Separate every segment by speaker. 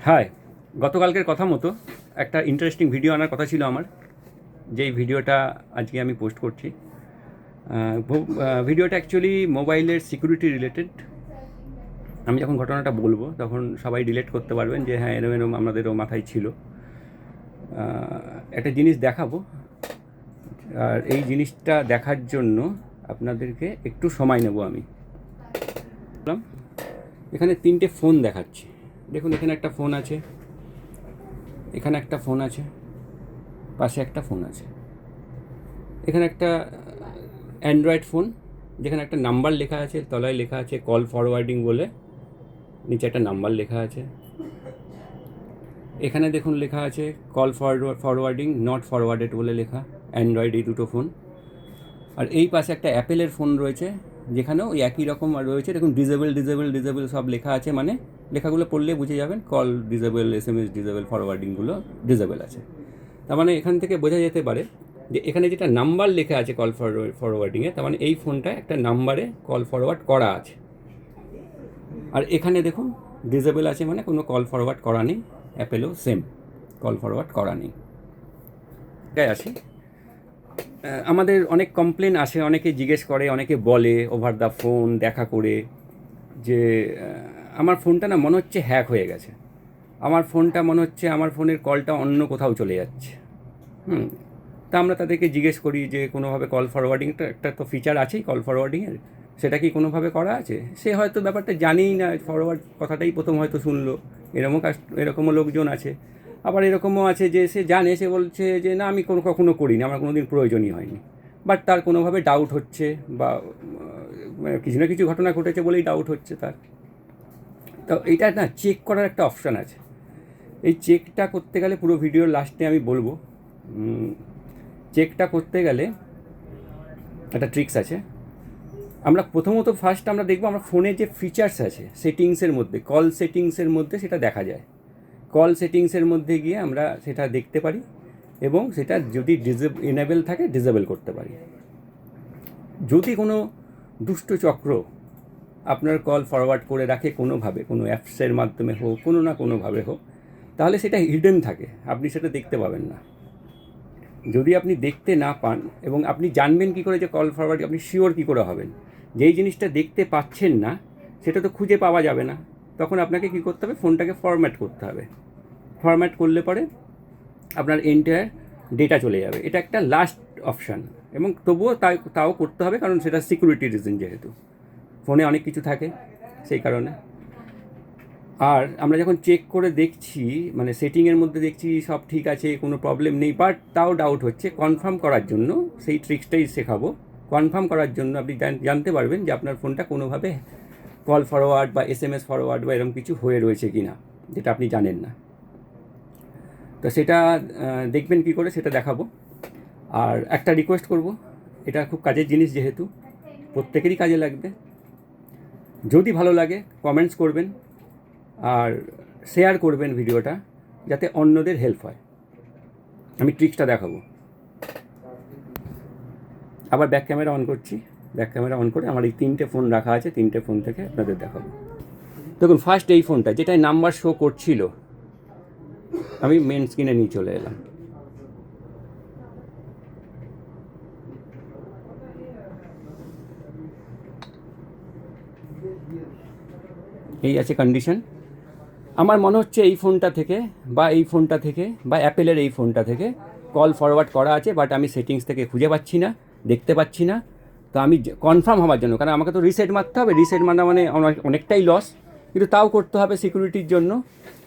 Speaker 1: High, গতকালকের কথা মতো একটা ইন্টারেস্টিং ভিডিও আনার কথা ছিল আমার, যেই ভিডিওটা আজকে আমি পোস্ট করছি। ভিডিওটা অ্যাকচুয়ালি মোবাইলের সিকিউরিটি রিলেটেড। আমি যখন ঘটনাটা বলবো তখন সবাই রিলেট করতে পারবেন যে হ্যাঁ, এরম এরম আমাদেরও মাথায় ছিল। একটা জিনিস দেখাবো, আর এই জিনিসটা দেখার জন্য আপনাদেরকে একটু সময় নেব আমি। এখানে 3টে ফোন দেখাচ্ছি। দেখুন, এখানে একটা ফোন আছে, এখানে একটা ফোন আছে, পাশে একটা ফোন আছে। এখানে একটা অ্যান্ড্রয়েড ফোন, যেখানে একটা নাম্বার লেখা আছে, তলায় লেখা আছে কল ফরওয়ার্ডিং বলে, নিচে একটা নাম্বার লেখা আছে। এখানে দেখুন লেখা আছে কল ফরওয়ার্ডিং নট ফরওয়ার্ডেড বলে লেখা, অ্যান্ড্রয়েড এই দুটো ফোন। আর এই পাশে একটা অ্যাপেলের ফোন রয়েছে, যেখানেও ওই একই রকম রয়েছে। দেখুন ডিজেবল সব লেখা আছে, মানে লেখাগুলো পড়লে বুঝে যাবেন কল ডিজেবল, SMS ডিজেবল, ফরওয়ার্ডিংগুলো ডিজেবল আছে। তার মানে এখান থেকে বোঝা যেতে পারে যে এখানে যেটা নাম্বার লেখা আছে কল ফরওয়ার্ডিংয়ে, তার মানে এই ফোনটা একটা নাম্বারে কল ফরওয়ার্ড করা আছে। আর এখানে দেখুন ডিজেবল আছে, মানে কোনো কল ফরওয়ার্ড করা নেই। অ্যাপেলও সেম, কল ফরওয়ার্ড করা নেই। এটাই আসি, আমাদের অনেক কমপ্লেন আসে, অনেকে জিজ্ঞেস করে, অনেকে বলে ওভার দ্য ফোন দেখা করে যে আমার ফোনটা না মনে হচ্ছে হ্যাক হয়ে গেছে, আমার ফোনটা মনে হচ্ছে আমার ফোনের কলটা অন্য কোথাও চলে যাচ্ছে। তা আমরা তাদেরকে জিজ্ঞেস করি যে কোনোভাবে কল ফরওয়ার্ডিংটা একটা তো ফিচার আছেই কল ফরওয়ার্ডিংয়ের, সেটা কি কোনোভাবে করা আছে? সে হয়তো ব্যাপারটা জানেই না, ফরওয়ার্ড কথাটাই প্রথম হয়তো শুনলো। এরকমও লোকজন আছে। আবার এরকমও আছে যে সে জানে, সে বলছে যে না, আমি কখনো করিনি, আমার কোনো দিন প্রয়োজনই হয়নি। বাট তার কোনোভাবে ডাউট হচ্ছে, বা কিছু না কিছু ঘটনা ঘটেছে বলেই ডাউট হচ্ছে তার। তো এইটা না চেক করার একটা অপশান আছে। এই চেকটা করতে গেলে, পুরো ভিডিওর লাস্টে আমি বলবো, চেকটা করতে গেলে একটা ট্রিক্স আছে। আমরা প্রথমত ফার্স্ট আমরা দেখবো আমরা ফোনে যে ফিচার্স আছে সেটিংসের মধ্যে, কল সেটিংসের মধ্যে সেটা দেখা যায়। কল সেটিংসের মধ্যে গিয়ে আমরা সেটা দেখতে পারি, এবং সেটা যদি এনেবল থাকে ডিসেবল করতে পারি। যদি কোনো দুষ্ট চক্র আপনার কল ফরওয়ার্ড করে রাখে কোনোভাবে, কোনো অ্যাপসের মাধ্যমে হোক, কোনো না কোনোভাবে হোক, তাহলে সেটা হিডেন থাকে, আপনি সেটা দেখতে পাবেন না। যদি আপনি দেখতে না পান, এবং আপনি জানবেন কী করে যে কল ফরওয়ার্ড, আপনি শিওর কী করে হবেন? যেই জিনিসটা দেখতে পাচ্ছেন না সেটা তো খুঁজে পাওয়া যাবে না, তখন আপনাকে কী করতে হবে? ফোনটাকে ফরম্যাট করতে হবে। ফরম্যাট করলে পরে আপনার এন্টায়ার ডেটা চলে যাবে। এটা একটা লাস্ট অপশান, এবং তবুও তাও করতে হবে, কারণ সেটা সিকিউরিটি রিজন, যেহেতু ফোনে অনেক কিছু থাকে সেই কারণে। আর আমরা যখন চেক করে দেখছি, মানে সেটিংয়ের মধ্যে দেখছি সব ঠিক আছে, কোনো প্রবলেম নেই, বাট তাও ডাউট হচ্ছে, কনফার্ম করার জন্য সেই ট্রিক্সটাই শেখাবো। কনফার্ম করার জন্য আপনি জানতে পারবেন যে আপনার ফোনটা কোনোভাবে কল ফরওয়ার্ড বা SMS ফরওয়ার্ড বা এরকম কিছু হয়ে রয়েছে কি না, যেটা আপনি জানেন না। তো সেটা দেখবেন কী করে, সেটা দেখাবো। আর একটা রিকোয়েস্ট করব, এটা খুব কাজের জিনিস, যেহেতু প্রত্যেকেরই কাজে লাগবে। যদি ভালো লাগে কমেন্টস করবেন, আর শেয়ার করবেন ভিডিওটা, যাতে অন্যদের হেল্প হয়। আমি ট্রিক্সটা দেখাবো। আবার ব্যাক ক্যামেরা অন করছি। ব্যাক ক্যামেরা অন করে আমার এই 3টে ফোন রাখা আছে, 3টে ফোন থেকে আপনাদের দেখাবো। দেখুন, ফার্স্ট এই ফোনটা, যেটাই নাম্বার শো করছিল, আমি মেন স্ক্রিনে নিয়ে চলে এলাম। এই আছে কন্ডিশন। আমার মনে হচ্ছে এই ফোনটা থেকে বা অ্যাপেলের এই ফোনটা থেকে কল ফরওয়ার্ড করা আছে, বাট আমি সেটিংস থেকে খুঁজে পাচ্ছি না, দেখতে পাচ্ছি না। তো আমি কনফার্ম হওয়ার জন্য, কারণ আমাকে তো রিসেট মারতে হবে, রিসেট মানে অনেকটাই লস, কিন্তু তাও করতে হবে সিকিউরিটির জন্য।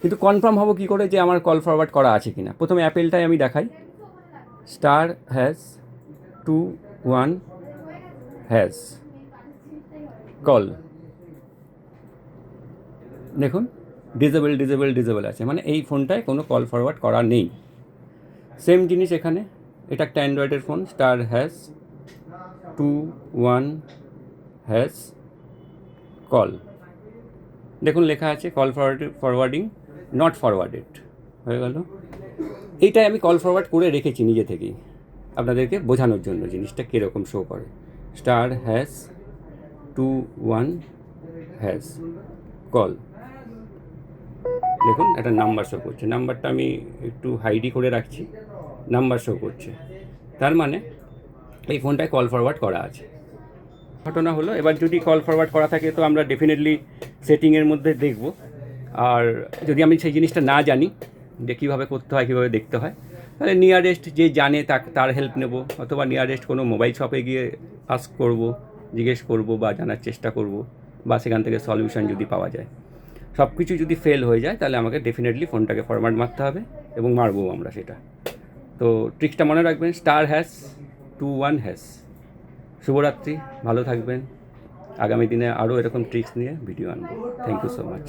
Speaker 1: কিন্তু কনফার্ম হবো কী করে যে আমার কল ফরওয়ার্ড করা আছে কি না? প্রথমে অ্যাপেলটাই আমি দেখাই। *#21# কল। দেখুন, ডিজেবল আছে, মানে এই ফোনটায় কোনো কল ফরওয়ার্ড করা নেই। সেম জিনিস এখানে, এটা একটা অ্যান্ড্রয়েডের ফোন, *#21# কল। দেখুন লেখা আছে কল ফরওয়ার্ডিং নট ফরওয়ার্ডেড, হয়ে গেল। এইটাই আমি কল ফরওয়ার্ড করে রেখেছি নিজে থেকেই, আপনাদেরকে বোঝানোর জন্য জিনিসটা কীরকম শো করে। *#21# কল, দেখুন একটা নাম্বার শো করছে, নাম্বারটা আমি একটু হাইডই করে রাখছি, নাম্বার শো করছে, তার মানে এই ফোনটায় কল ফরওয়ার্ড করা আছে। ঘটনা হলো, এবার যদি কল ফরওয়ার্ড করা থাকে তো আমরা ডেফিনেটলি সেটিংয়ের মধ্যে দেখব। আর যদি আমি সেই জিনিসটা না জানি যে কীভাবে করতে হয়, কীভাবে দেখতে হয়, তাহলে নিয়ারেস্ট যে জানে তার হেল্প নেব, অথবা নিয়ারেস্ট কোনো মোবাইল শপে গিয়ে আস্ক করব, জিজ্ঞেস করব বা জানার চেষ্টা করব, বা সেখান থেকে সলিউশন যদি পাওয়া যায়। সব কিছু যদি ফেল হয়ে যায় তাহলে আমাকে ডেফিনেটলি ফোনটাকে ফরম্যাট মারতে হবে, এবং মারবো আমরা সেটা। তো ট্রিক্সটা মনে রাখবেন, *#21#। শুভরাত্রি, ভালো থাকবেন। আগামী দিনে আরও এরকম ট্রিক্স নিয়ে ভিডিও আনবো। Thank you so much.